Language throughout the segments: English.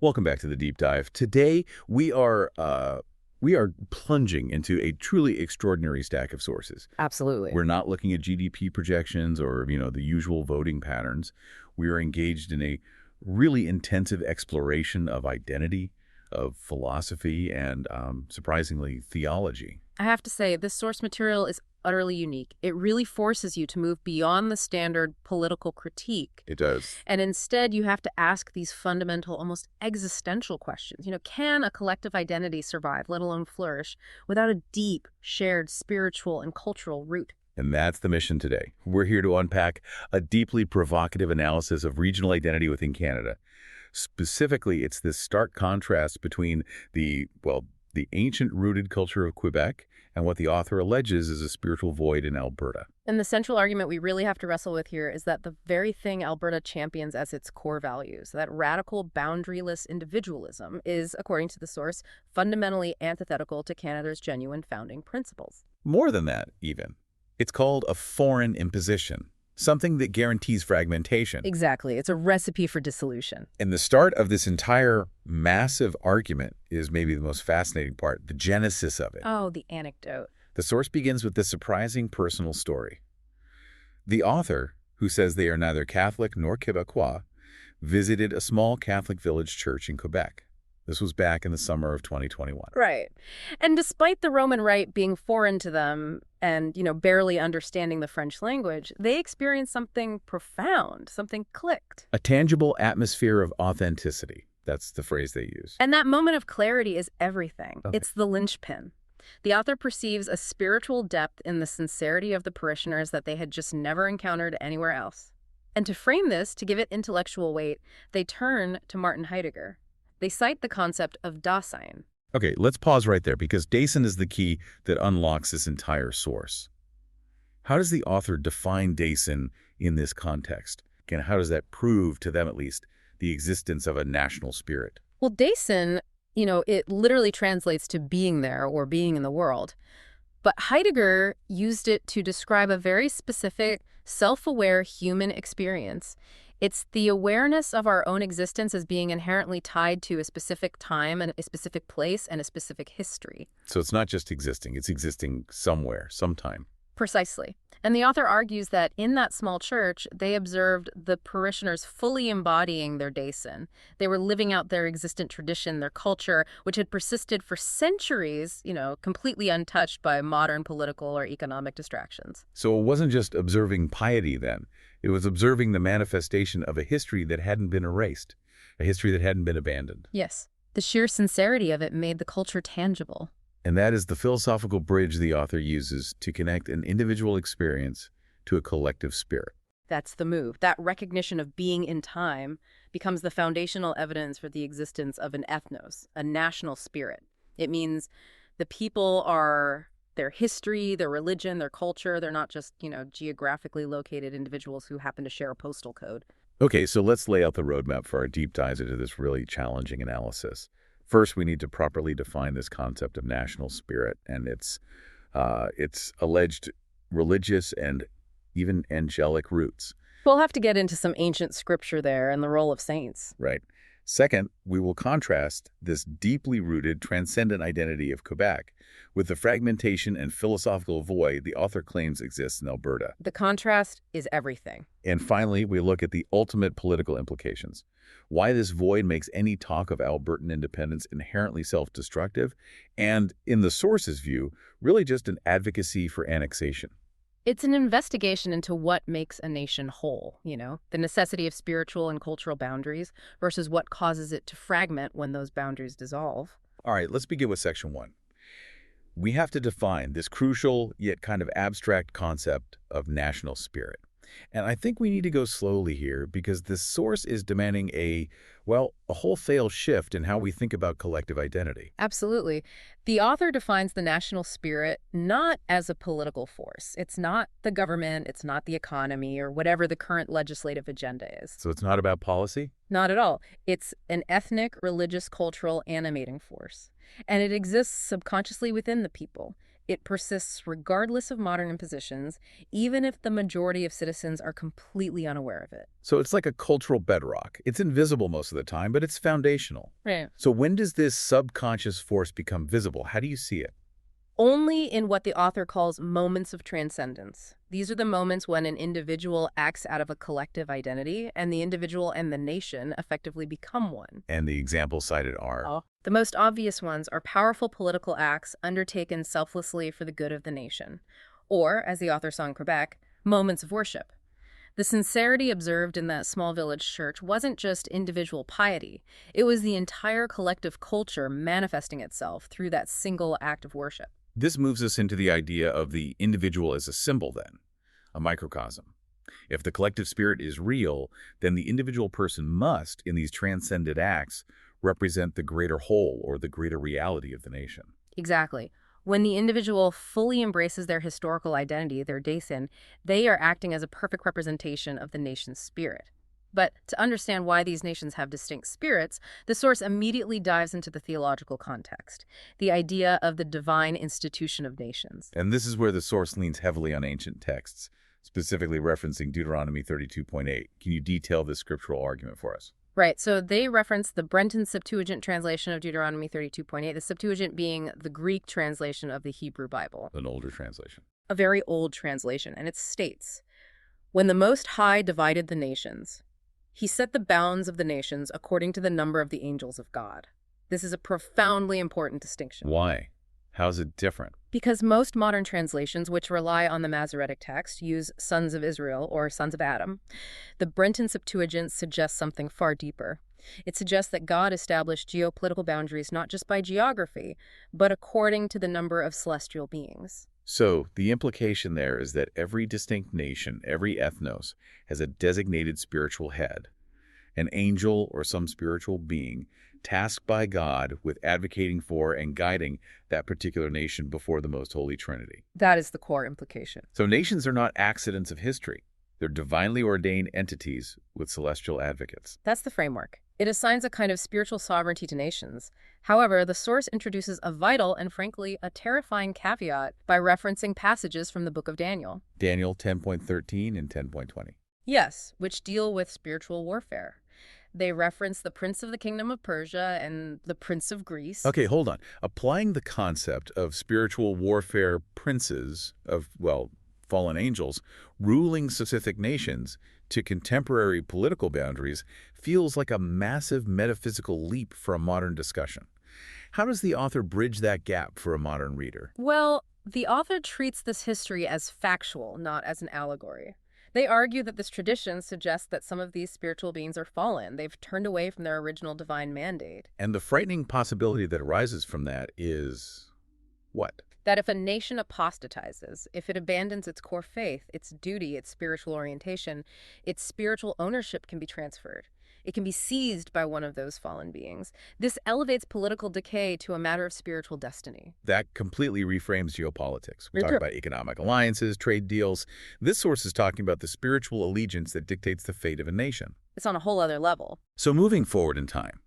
Welcome back to the Deep Dive. Today, we are plunging into a truly extraordinary stack of sources. Absolutely. We're not looking at GDP projections or, the usual voting patterns. We are engaged in a really intensive exploration of identity, of philosophy, and, surprisingly, theology. I have to say, this source material is utterly unique. It really forces you to move beyond the standard political critique. It does. And instead, you have to ask these fundamental, almost existential questions. Can a collective identity survive, let alone flourish, without a deep, shared spiritual and cultural root? And that's the mission today. We're here to unpack a deeply provocative analysis of regional identity within Canada. Specifically, it's this stark contrast between the ancient rooted culture of Quebec and what the author alleges is a spiritual void in Alberta. And the central argument we really have to wrestle with here is that the very thing Alberta champions as its core values, that radical, boundaryless individualism, is, according to the source, fundamentally antithetical to Canada's genuine founding principles. More than that, even. It's called a foreign imposition, something that guarantees fragmentation. Exactly. It's a recipe for dissolution. And the start of this entire massive argument is maybe the most fascinating part, the genesis of it. Oh, the anecdote. The source begins with this surprising personal story. The author, who says they are neither Catholic nor Quebecois, visited a small Catholic village church in Quebec. This was back in the summer of 2021. Right. And despite the Roman Rite being foreign to them and, barely understanding the French language, they experienced something profound, something clicked. A tangible atmosphere of authenticity. That's the phrase they use. And that moment of clarity is everything. Okay. It's the linchpin. The author perceives a spiritual depth in the sincerity of the parishioners that they had just never encountered anywhere else. And to frame this, to give it intellectual weight, they turn to Martin Heidegger. They cite the concept of Dasein. Okay, let's pause right there because Dasein is the key that unlocks this entire source. How does the author define Dasein in this context? And how does that prove, to them at least, the existence of a national spirit? Well, Dasein, it literally translates to being there or being in the world. But Heidegger used it to describe a very specific, self-aware human experience. It's the awareness of our own existence as being inherently tied to a specific time and a specific place and a specific history. So it's not just existing, it's existing somewhere, sometime. Precisely. And the author argues that in that small church, they observed the parishioners fully embodying their Dasein. They were living out their existent tradition, their culture, which had persisted for centuries, completely untouched by modern political or economic distractions. So it wasn't just observing piety then. It was observing the manifestation of a history that hadn't been erased, a history that hadn't been abandoned. Yes. The sheer sincerity of it made the culture tangible. And that is the philosophical bridge the author uses to connect an individual experience to a collective spirit. That's the move. That recognition of being in time becomes the foundational evidence for the existence of an ethnos, a national spirit. It means the people are their history, their religion, their culture. They're not just, geographically located individuals who happen to share a postal code. Okay, so let's lay out the roadmap for our deep dives into this really challenging analysis. First, we need to properly define this concept of national spirit and its alleged religious and even angelic roots. We'll have to get into some ancient scripture there and the role of saints. Right. Second, we will contrast this deeply rooted transcendent identity of Quebec with the fragmentation and philosophical void the author claims exists in Alberta. The contrast is everything. And finally, we look at the ultimate political implications. Why this void makes any talk of Albertan independence inherently self-destructive, and, in the source's view, really just an advocacy for annexation. It's an investigation into what makes a nation whole, the necessity of spiritual and cultural boundaries versus what causes it to fragment when those boundaries dissolve. All right, let's begin with Section 1. We have to define this crucial yet kind of abstract concept of national spirit. And I think we need to go slowly here because this source is demanding a wholesale shift in how we think about collective identity. Absolutely. The author defines the national spirit not as a political force. It's not the government, it's not the economy, or whatever the current legislative agenda is. So it's not about policy? Not at all. It's an ethnic, religious, cultural animating force. And it exists subconsciously within the people. It persists regardless of modern impositions, even if the majority of citizens are completely unaware of it. So it's like a cultural bedrock. It's invisible most of the time, but it's foundational. Right. So when does this subconscious force become visible? How do you see it? Only in what the author calls moments of transcendence. These are the moments when an individual acts out of a collective identity, and the individual and the nation effectively become one. And the examples cited are, The most obvious ones are powerful political acts undertaken selflessly for the good of the nation, or, as the author saw in Quebec, moments of worship. The sincerity observed in that small village church wasn't just individual piety, it was the entire collective culture manifesting itself through that single act of worship. this moves us into the idea of the individual as a symbol then, a microcosm. If the collective spirit is real, then the individual person must, in these transcended acts, represent the greater whole or the greater reality of the nation. Exactly. When the individual fully embraces their historical identity, their dasein, they are acting as a perfect representation of the nation's spirit. But to understand why these nations have distinct spirits, the source immediately dives into the theological context, the idea of the divine institution of nations. And this is where the source leans heavily on ancient texts, specifically referencing Deuteronomy 32.8. Can you detail this scriptural argument for us? Right, so they reference the Brenton Septuagint translation of Deuteronomy 32.8, the Septuagint being the Greek translation of the Hebrew Bible, An older translation. a very old translation, and it states, "When the Most High divided the nations, he set the bounds of the nations according to the number of the angels of God." This is a profoundly important distinction. Why? How's it different? Because most modern translations, which rely on the Masoretic text, use sons of Israel or sons of Adam. The Brenton Septuagint suggests something far deeper. It suggests that God established geopolitical boundaries not just by geography, but according to the number of celestial beings. So, the implication there is that every distinct nation, every ethnos, has a designated spiritual head, an angel or some spiritual being tasked by God with advocating for and guiding that particular nation before the Most Holy Trinity. That is the core implication. So nations are not accidents of history. They're divinely ordained entities with celestial advocates. That's the framework. It assigns a kind of spiritual sovereignty to nations. However, the source introduces a vital and frankly a terrifying caveat by referencing passages from the book of Daniel. Daniel 10.13 and 10.20. Yes, which deal with spiritual warfare. They reference the prince of the kingdom of Persia and the prince of Greece. Okay, hold on. Applying the concept of spiritual warfare princes, of, well, fallen angels, ruling specific nations to contemporary political boundaries feels like a massive metaphysical leap for a modern discussion. How does the author bridge that gap for a modern reader? Well, the author treats this history as factual, not as an allegory. They argue that this tradition suggests that some of these spiritual beings are fallen. They've turned away from their original divine mandate. And the frightening possibility that arises from that is what? That if a nation apostatizes, if it abandons its core faith, its duty, its spiritual orientation, its spiritual ownership can be transferred. It can be seized by one of those fallen beings. This elevates political decay to a matter of spiritual destiny. That completely reframes geopolitics. We Very talk true. about economic alliances, trade deals. This source is talking about the spiritual allegiance that dictates the fate of a nation. It's on a whole other level. So moving forward in time,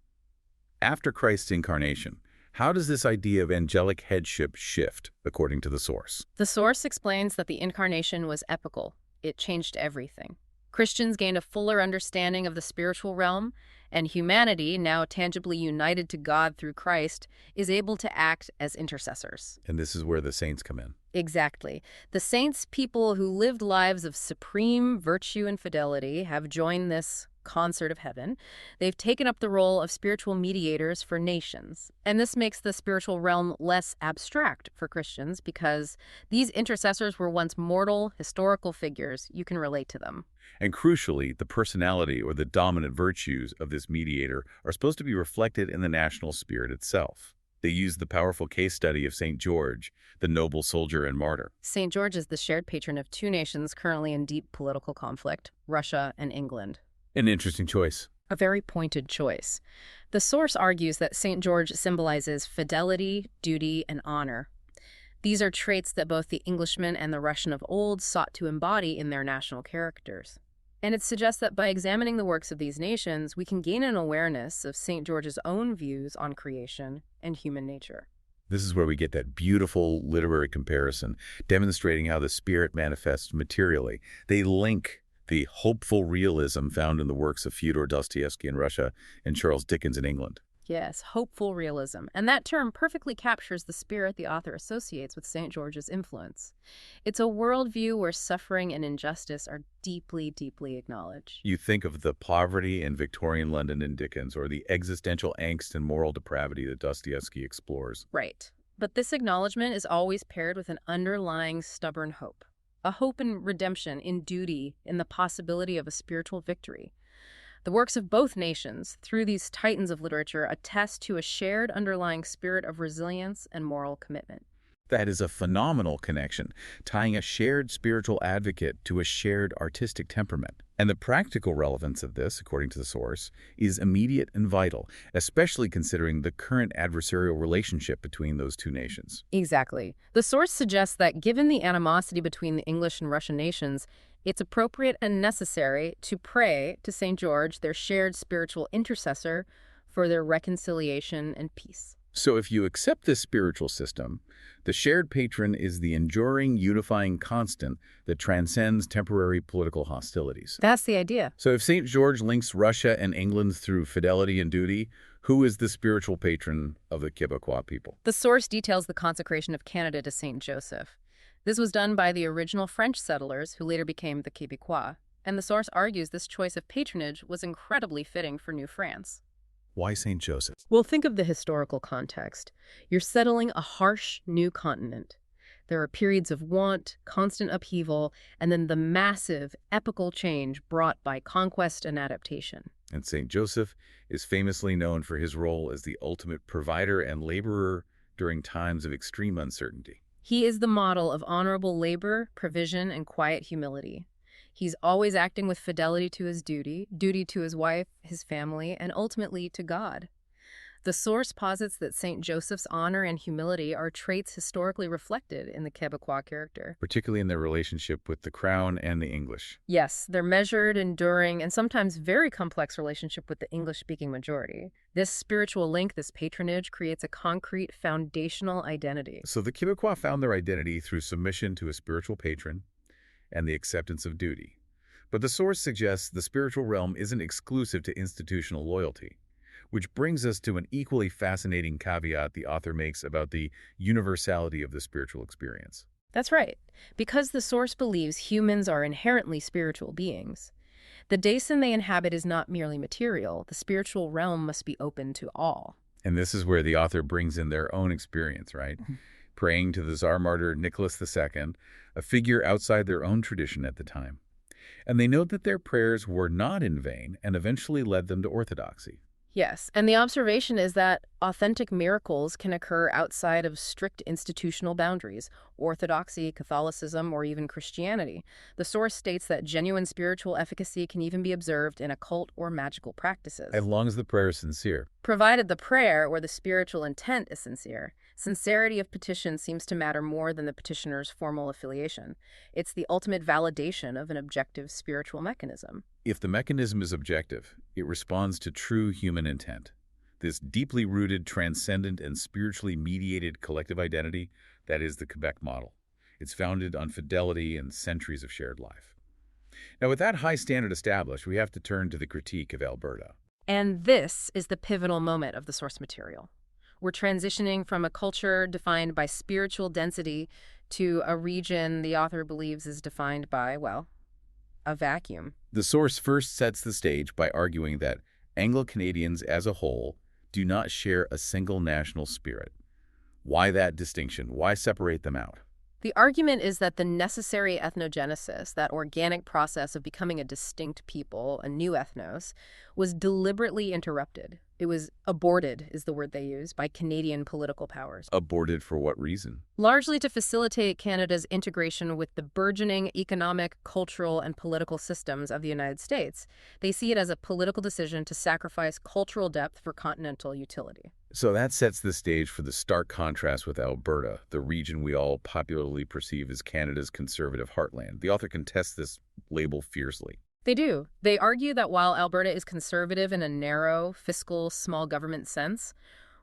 after Christ's incarnation, how does this idea of angelic headship shift, according to the source? The source explains that the incarnation was epical. It changed everything. Christians gained a fuller understanding of the spiritual realm, and humanity, now tangibly united to God through Christ, is able to act as intercessors. And this is where the saints come in. Exactly. The saints, people who lived lives of supreme virtue and fidelity, have joined this concert of heaven. They've taken up the role of spiritual mediators for nations. And this makes the spiritual realm less abstract for Christians because these intercessors were once mortal, historical figures. You can relate to them. And crucially, the personality or the dominant virtues of this mediator are supposed to be reflected in the national spirit itself. They use the powerful case study of St. George, the noble soldier and martyr. St. George is the shared patron of two nations currently in deep political conflict, Russia and England. An interesting choice. A very pointed choice. The source argues that St. George symbolizes fidelity, duty, and honor. These are traits that both the Englishman and the Russian of old sought to embody in their national characters. And it suggests that by examining the works of these nations, we can gain an awareness of St. George's own views on creation and human nature. This is where we get that beautiful literary comparison, demonstrating how the spirit manifests materially. They link the hopeful realism found in the works of Fyodor Dostoevsky in Russia and Charles Dickens in England. Yes, hopeful realism. And that term perfectly captures the spirit the author associates with St. George's influence. It's a worldview where suffering and injustice are deeply, deeply acknowledged. You think of the poverty in Victorian London in Dickens, or the existential angst and moral depravity that Dostoevsky explores. Right. But this acknowledgement is always paired with an underlying stubborn hope. A hope in redemption, in duty, in the possibility of a spiritual victory. The works of both nations, through these titans of literature, attest to a shared underlying spirit of resilience and moral commitment. That is a phenomenal connection, tying a shared spiritual advocate to a shared artistic temperament. And the practical relevance of this, according to the source, is immediate and vital, especially considering the current adversarial relationship between those two nations. Exactly. The source suggests that given the animosity between the English and Russian nations, it's appropriate and necessary to pray to St. George, their shared spiritual intercessor, for their reconciliation and peace. So if you accept this spiritual system, the shared patron is the enduring, unifying constant that transcends temporary political hostilities. That's the idea. So if St. George links Russia and England through fidelity and duty, who is the spiritual patron of the Quebecois people? The source details the consecration of Canada to St. Joseph. This was done by the original French settlers who later became the Quebecois, and the source argues this choice of patronage was incredibly fitting for New France. Why St. Joseph? Well, think of the historical context. You're settling a harsh new continent. There are periods of want, constant upheaval, and then the massive, epical change brought by conquest and adaptation. And St. Joseph is famously known for his role as the ultimate provider and laborer during times of extreme uncertainty. He is the model of honorable labor, provision, and quiet humility. He's always acting with fidelity to his duty to his wife, his family, and ultimately to God. The source posits that St. Joseph's honor and humility are traits historically reflected in the Quebecois character. Particularly in their relationship with the Crown and the English. Yes, their measured, enduring, and sometimes very complex relationship with the English-speaking majority. This spiritual link, this patronage, creates a concrete, foundational identity. So the Quebecois found their identity through submission to a spiritual patron and the acceptance of duty. But the source suggests the spiritual realm isn't exclusive to institutional loyalty, which brings us to an equally fascinating caveat the author makes about the universality of the spiritual experience. That's right, because the source believes humans are inherently spiritual beings. The dason they inhabit is not merely material. The spiritual realm must be open to all. And this is where the author brings in their own experience, right? Praying to the Tsar martyr Nicholas II, a figure outside their own tradition at the time. And they note that their prayers were not in vain and eventually led them to orthodoxy. Yes, and the observation is that authentic miracles can occur outside of strict institutional boundaries, orthodoxy, Catholicism, or even Christianity. The source states that genuine spiritual efficacy can even be observed in occult or magical practices. As long as the prayer is sincere. Provided the prayer or the spiritual intent is sincere. Sincerity of petition seems to matter more than the petitioner's formal affiliation. It's the ultimate validation of an objective spiritual mechanism. If the mechanism is objective, it responds to true human intent. This deeply rooted, transcendent, and spiritually mediated collective identity, that is the Quebec model. It's founded on fidelity and centuries of shared life. Now, with that high standard established, we have to turn to the critique of Alberta. And this is the pivotal moment of the source material. We're transitioning from a culture defined by spiritual density to a region the author believes is defined by, well, a vacuum. The source first sets the stage by arguing that Anglo-Canadians as a whole do not share a single national spirit. Why that distinction? Why separate them out? The argument is that the necessary ethnogenesis, that organic process of becoming a distinct people, a new ethnos, was deliberately interrupted. It was aborted, is the word they use, by Canadian political powers. Aborted for what reason? Largely to facilitate Canada's integration with the burgeoning economic, cultural, and political systems of the United States. They see it as a political decision to sacrifice cultural depth for continental utility. So that sets the stage for the stark contrast with Alberta, the region we all popularly perceive as Canada's conservative heartland. The author contests this label fiercely. They do. They argue that while Alberta is conservative in a narrow, fiscal, small government sense,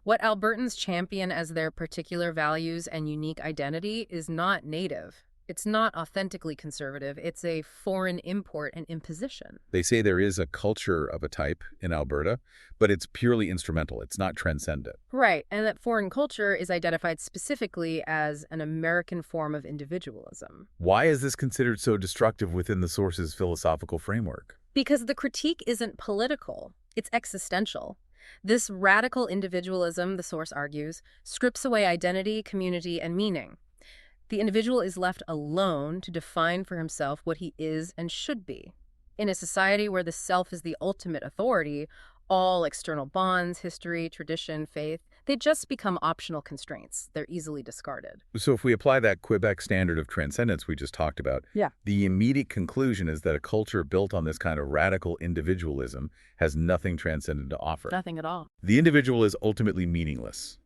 What Albertans champion as their particular values and unique identity is not native. It's not authentically conservative. It's a foreign import and imposition. They say there is a culture of a type in Alberta, but it's purely instrumental. It's not transcendent. Right, and that foreign culture is identified specifically as an American form of individualism. Why is this considered so destructive within the source's philosophical framework? Because the critique isn't political, it's existential. This radical individualism, the source argues, strips away identity, community, and meaning. The individual is left alone to define for himself what he is and should be. In a society where the self is the ultimate authority, all external bonds, history, tradition, faith, they just become optional constraints. They're easily discarded. So if we apply that Quebec standard of transcendence we just talked about, Yeah. the immediate conclusion is that a culture built on this kind of radical individualism has nothing transcendent to offer. Nothing at all. The individual is ultimately meaningless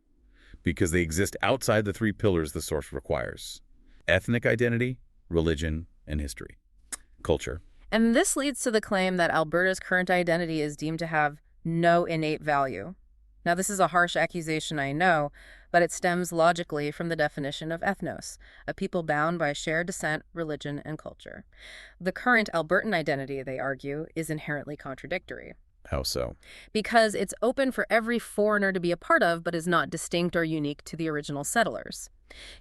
because they exist outside the three pillars the source requires: ethnic identity, religion, and history. Culture. And this leads to the claim that Alberta's current identity is deemed to have no innate value. Now, this is a harsh accusation, I know, but it stems logically from the definition of ethnos, a people bound by shared descent, religion, and culture. The current Albertan identity, they argue, is inherently contradictory, How so? because it's open for every foreigner to be a part of, but is not distinct or unique to the original settlers.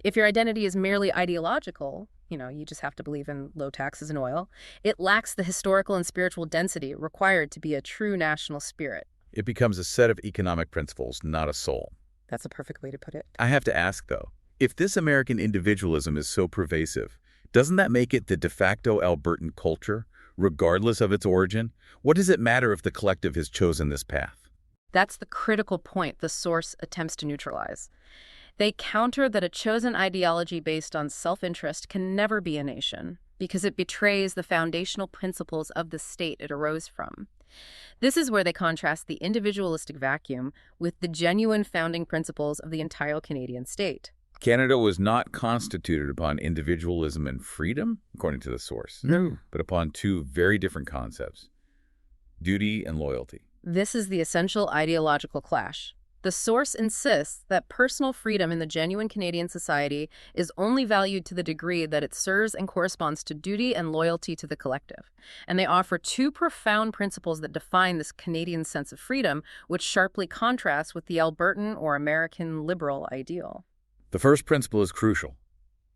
If your identity is merely ideological, you just have to believe in low taxes and oil, it lacks the historical and spiritual density required to be a true national spirit. It becomes a set of economic principles, not a soul. That's a perfect way to put it. I have to ask, though, if this American individualism is so pervasive, doesn't that make it the de facto Albertan culture, regardless of its origin? What does it matter if the collective has chosen this path? That's the critical point the source attempts to neutralize. They counter that a chosen ideology based on self-interest can never be a nation, because it betrays the foundational principles of the state it arose from. This is where they contrast the individualistic vacuum with the genuine founding principles of the entire Canadian state. Canada was not constituted upon individualism and freedom, according to the source, but upon two very different concepts: duty and loyalty. This is the essential ideological clash. The source insists that personal freedom in the genuine Canadian society is only valued to the degree that it serves and corresponds to duty and loyalty to the collective. And they offer two profound principles that define this Canadian sense of freedom, which sharply contrasts with the Albertan or American liberal ideal. The first principle is crucial.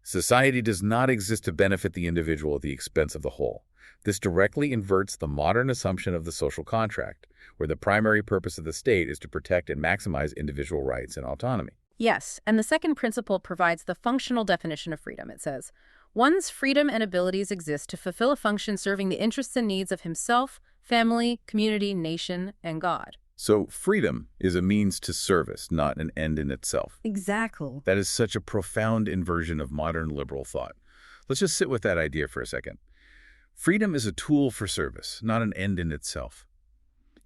Society does not exist to benefit the individual at the expense of the whole. This directly inverts the modern assumption of the social contract, where the primary purpose of the state is to protect and maximize individual rights and autonomy. Yes, and the second principle provides the functional definition of freedom. It says, one's freedom and abilities exist to fulfill a function serving the interests and needs of himself, family, community, nation, and God. So freedom is a means to service, not an end in itself. Exactly. That is such a profound inversion of modern liberal thought. Let's just sit with that idea for a second. Freedom is a tool for service, not an end in itself.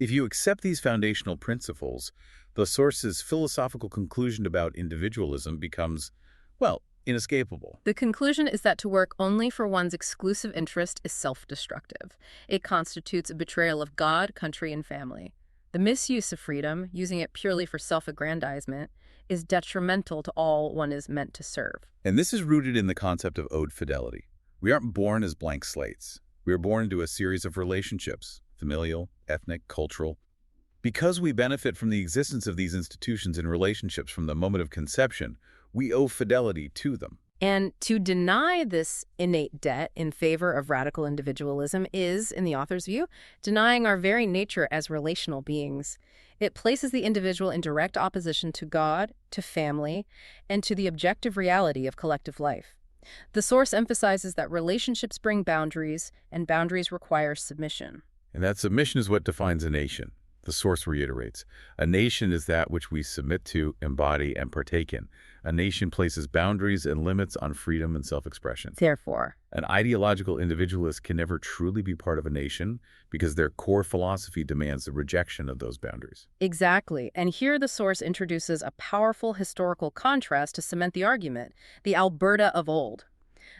If you accept these foundational principles, the source's philosophical conclusion about individualism becomes, well, inescapable. The conclusion is that to work only for one's exclusive interest is self-destructive. It constitutes a betrayal of God, country, and family. The misuse of freedom, using it purely for self-aggrandizement, is detrimental to all one is meant to serve. And this is rooted in the concept of owed fidelity. We aren't born as blank slates. We are born into a series of relationships, familial, ethnic, cultural. Because we benefit from the existence of these institutions and relationships from the moment of conception, we owe fidelity to them. And to deny this innate debt in favor of radical individualism is, in the author's view, denying our very nature as relational beings. It places the individual in direct opposition to God, to family, and to the objective reality of collective life. The source emphasizes that relationships bring boundaries, and boundaries require submission. And that submission is what defines a nation. The source reiterates, a nation is that which we submit to, embody, and partake in. A nation places boundaries and limits on freedom and self-expression. Therefore, An ideological individualist can never truly be part of a nation because their core philosophy demands the rejection of those boundaries. exactly. And here the source introduces a powerful historical contrast to cement the argument, the Alberta of old.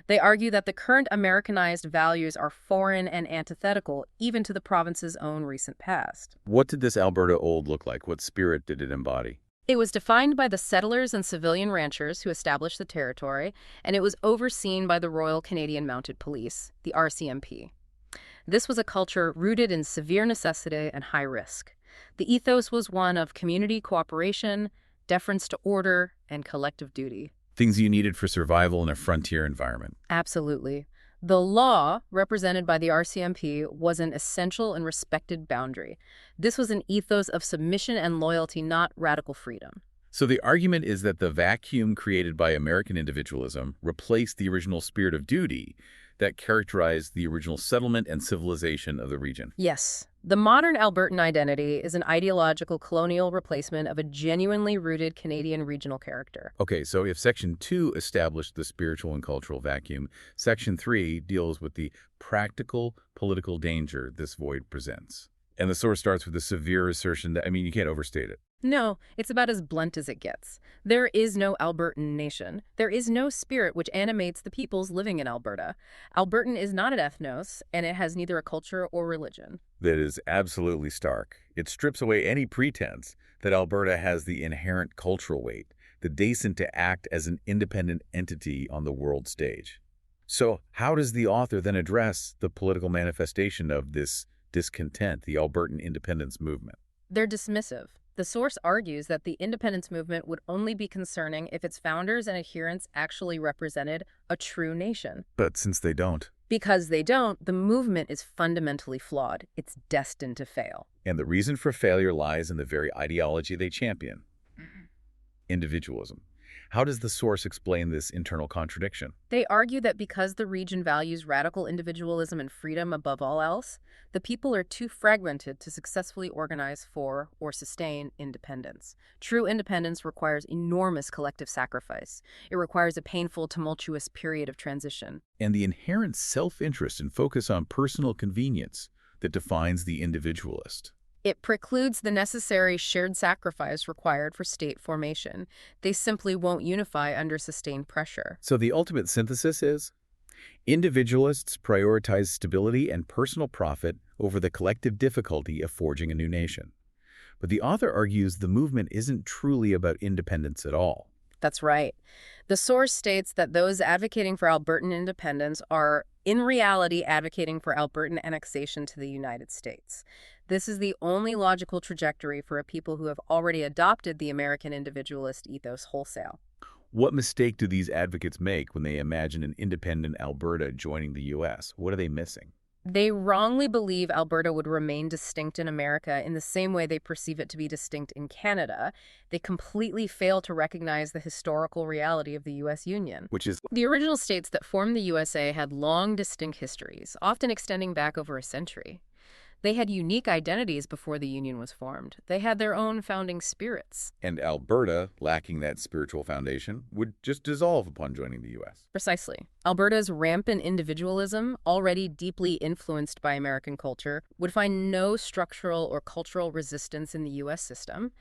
They argue that the current Americanized values are foreign and antithetical even to the province's own recent past. What did this Alberta old look like? What spirit did it embody? It was defined by the settlers and civilian ranchers who established the territory, and it was overseen by the Royal Canadian Mounted Police, the RCMP. This was a culture rooted in severe necessity and high risk. The ethos was one of community cooperation, deference to order, and collective duty. Things you needed for survival in a frontier environment. Absolutely. The law, represented by the RCMP, was an essential and respected boundary. This was an ethos of submission and loyalty, not radical freedom. So the argument is that the vacuum created by American individualism replaced the original spirit of duty that characterized the original settlement and civilization of the region. Yes. The modern Albertan identity is an ideological colonial replacement of a genuinely rooted Canadian regional character. Okay, so if Section 2 established the spiritual and cultural vacuum, Section 3 deals with the practical political danger this void presents. And the source starts with a severe assertion that, you can't overstate it. No, it's about as blunt as it gets. There is no Albertan nation. There is no spirit which animates the peoples living in Alberta. Albertan is not an ethnos, and it has neither a culture or religion. That is absolutely stark. It strips away any pretense that Alberta has the inherent cultural weight, the descent to act as an independent entity on the world stage. So how does the author then address the political manifestation of this discontent, the Albertan independence movement? They're dismissive. The source argues that the independence movement would only be concerning if its founders and adherents actually represented a true nation. But since they don't. Because they don't, the movement is fundamentally flawed. It's destined to fail. And the reason for failure lies in the very ideology they champion. Individualism. How does the source explain this internal contradiction? They argue that because the region values radical individualism and freedom above all else, the people are too fragmented to successfully organize for or sustain independence. True independence requires enormous collective sacrifice. It requires a painful, tumultuous period of transition. And the inherent self-interest and focus on personal convenience that defines the individualist. It precludes the necessary shared sacrifice required for state formation. They simply won't unify under sustained pressure. So the ultimate synthesis is, individualists prioritize stability and personal profit over the collective difficulty of forging a new nation. But the author argues the movement isn't truly about independence at all. That's right. The source states that those advocating for Albertan independence are, in reality, advocating for Albertan annexation to the United States. This is the only logical trajectory for a people who have already adopted the American individualist ethos wholesale. What mistake do these advocates make when they imagine an independent Alberta joining the U.S.? What are they missing? They wrongly believe Alberta would remain distinct in America in the same way they perceive it to be distinct in Canada. They completely fail to recognize the historical reality of the U.S. Union. Which is, the original states that formed the USA had long, distinct histories, often extending back over a century. They had unique identities before the Union was formed. They had their own founding spirits. and Alberta, lacking that spiritual foundation, would just dissolve upon joining the U.S. Precisely. Alberta's rampant individualism, already deeply influenced by American culture, would find no structural or cultural resistance in the U.S. system.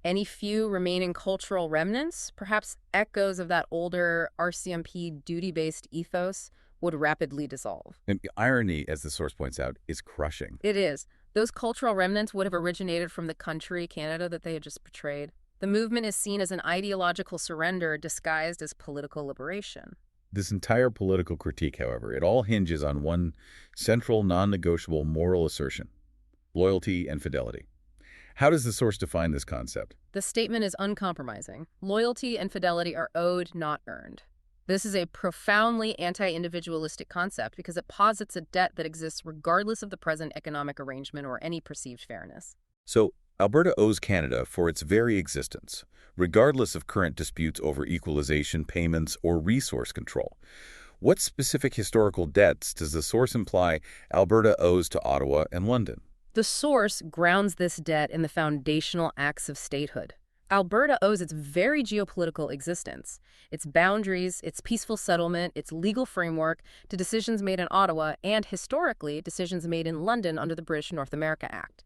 Any few remaining cultural remnants, perhaps echoes of that older RCMP duty-based ethos, would rapidly dissolve. And the irony, as the source points out, is crushing. It is. Those cultural remnants would have originated from the country, Canada, that they had just betrayed. The movement is seen as an ideological surrender disguised as political liberation. This entire political critique, however, it all hinges on one central, non-negotiable moral assertion: loyalty and fidelity. How does the source define this concept? The statement is uncompromising. Loyalty and fidelity are owed, not earned. This is a profoundly anti-individualistic concept because it posits a debt that exists regardless of the present economic arrangement or any perceived fairness. So, Alberta owes Canada for its very existence, regardless of current disputes over equalization, payments, or resource control. What specific historical debts does the source imply Alberta owes to Ottawa and London? The source grounds this debt in the foundational acts of statehood. Alberta owes its very geopolitical existence, its boundaries, its peaceful settlement, its legal framework, to decisions made in Ottawa and, historically, decisions made in London under the British North America Act.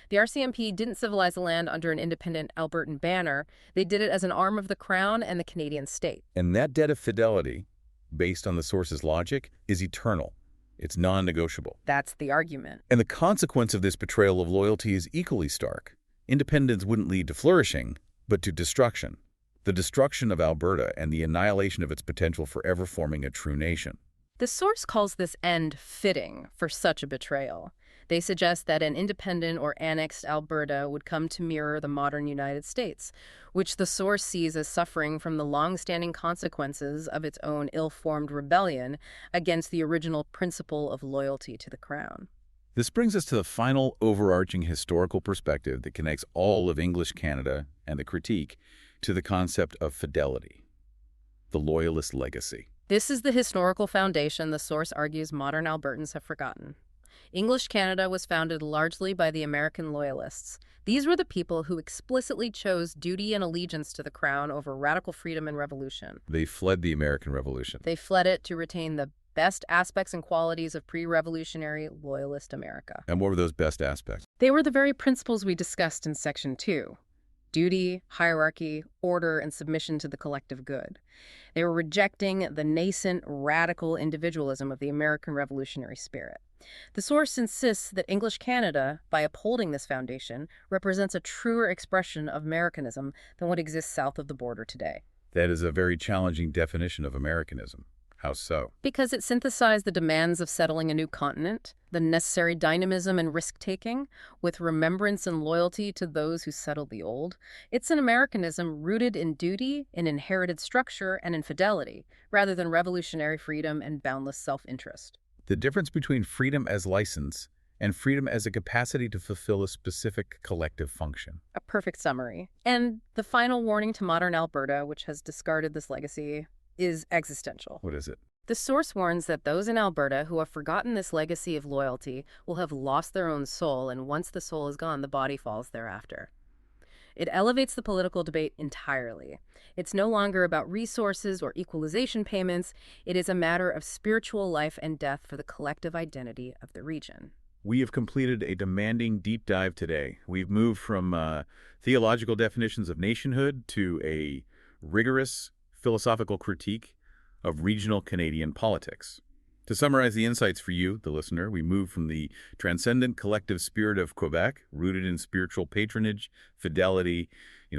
The RCMP didn't civilize the land under an independent Albertan banner. They did it as an arm of the Crown and the Canadian state. And that debt of fidelity, based on the source's logic, is eternal. It's non-negotiable. That's the argument. And the consequence of this betrayal of loyalty is equally stark. Independence wouldn't lead to flourishing, but to destruction. The destruction of Alberta and the annihilation of its potential for ever forming a true nation. The source calls this end fitting for such a betrayal. They suggest that an independent or annexed Alberta would come to mirror the modern United States, which the source sees as suffering from the long-standing consequences of its own ill-formed rebellion against the original principle of loyalty to the crown. This brings us to the final overarching historical perspective that connects all of English Canada and the critique to the concept of fidelity, the Loyalist legacy. This is the historical foundation the source argues modern Albertans have forgotten. English Canada was founded largely by the American Loyalists. These were the people who explicitly chose duty and allegiance to the crown over radical freedom and revolution. They fled the American Revolution. They fled it to retain the best aspects and qualities of pre-revolutionary Loyalist America. And what were those best aspects? They were the very principles we discussed in Section 2. Duty, hierarchy, order, and submission to the collective good. They were rejecting the nascent, radical individualism of the American revolutionary spirit. The source insists that English Canada, by upholding this foundation, represents a truer expression of Americanism than what exists south of the border today. That is a very challenging definition of Americanism. How so? Because it synthesized the demands of settling a new continent, the necessary dynamism and risk-taking, with remembrance and loyalty to those who settled the old. It's an Americanism rooted in duty, in inherited structure, and in fidelity, rather than revolutionary freedom and boundless self-interest. The difference between freedom as license and freedom as a capacity to fulfill a specific collective function. A perfect summary. And the final warning to modern Alberta, which has discarded this legacy, is existential. What is it? The source warns that those in Alberta who have forgotten this legacy of loyalty will have lost their own soul, and once the soul is gone, the body falls thereafter. It elevates the political debate entirely. It's no longer about resources or equalization payments. It is a matter of spiritual life and death for the collective identity of the region. We have completed a demanding deep dive today. We've moved from theological definitions of nationhood to a rigorous philosophical critique of regional Canadian politics. To summarize the insights for you, the listener, we move from the transcendent collective spirit of Quebec, rooted in spiritual patronage, fidelity,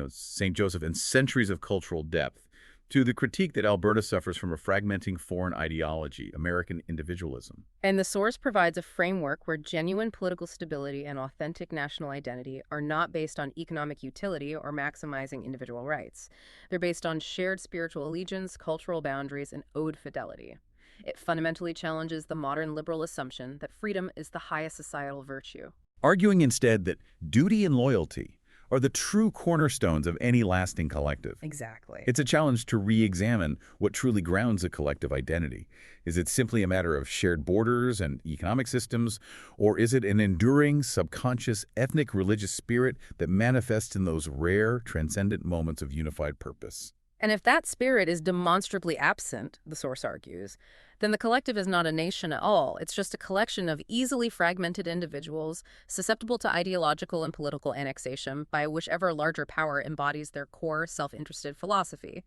St. Joseph, and centuries of cultural depth, to the critique that Alberta suffers from a fragmenting foreign ideology, American individualism. And the source provides a framework where genuine political stability and authentic national identity are not based on economic utility or maximizing individual rights. They're based on shared spiritual allegiance, cultural boundaries, and ode fidelity. It fundamentally challenges the modern liberal assumption that freedom is the highest societal virtue. Arguing instead that duty and loyalty are the true cornerstones of any lasting collective. Exactly. It's a challenge to re-examine what truly grounds a collective identity. Is it simply a matter of shared borders and economic systems, or is it an enduring, subconscious, ethnic, religious spirit that manifests in those rare, transcendent moments of unified purpose? And if that spirit is demonstrably absent, the source argues, then the collective is not a nation at all. It's just a collection of easily fragmented individuals susceptible to ideological and political annexation by whichever larger power embodies their core self-interested philosophy.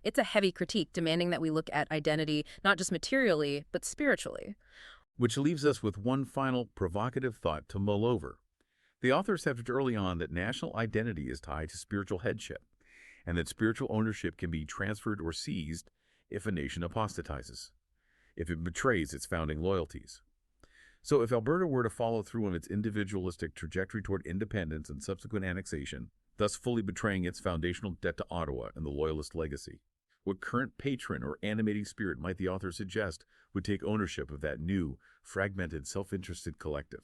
It's a heavy critique demanding that we look at identity not just materially, but spiritually. Which leaves us with one final provocative thought to mull over. The author said early on that national identity is tied to spiritual headship, and that spiritual ownership can be transferred or seized if a nation apostatizes, if it betrays its founding loyalties. So if Alberta were to follow through on its individualistic trajectory toward independence and subsequent annexation, thus fully betraying its foundational debt to Ottawa and the Loyalist legacy, what current patron or animating spirit might the author suggest would take ownership of that new, fragmented, self-interested collective?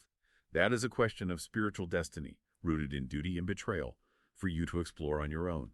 That is a question of spiritual destiny, rooted in duty and betrayal, for you to explore on your own.